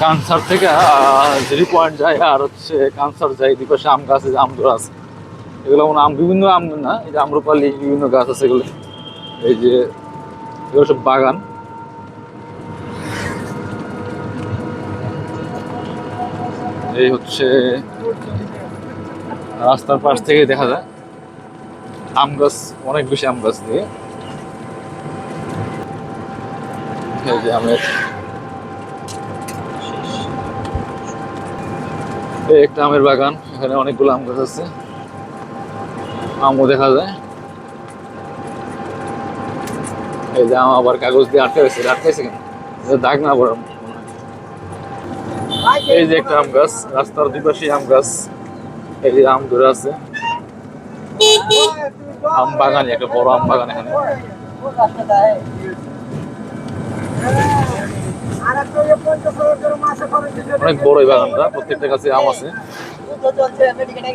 কানসার থেকে জিরি পয়েন্ট যায় আর হচ্ছে কানসার যায়, দুই পাশে আম গাছ আছে, আম ধরা আছে। এগুলো কোনো আম, বিভিন্ন আম না, এই যে আম্রপালি বিভিন্ন গাছ আছে এগুলো। এই যে এগুলো সব বাগান। এই হচ্ছে রাস্তার পাশ থেকে দেখা যায় আম গাছ, অনেক বেশি আম গাছ দিয়ে। এই যে আমের এই একটা আমের বাগান, এখানে অনেকগুলো আম গাছ আছে, আমও দেখা যায়। এই যে আম আবার কাগজ দিয়ে আটকাইছে, আটকাইছে কেন? দাগ না পড়ার মনে হয়। এই যে একটা আম গাছ, রাস্তার দুই পাশে আম গাছ, এই যে আম ধরে আছে। আম বাগান, একটা বড় আম বাগান এখানে। অনেক বড় এই বাগানটা, প্রত্যেকটা গাছে আম আছে।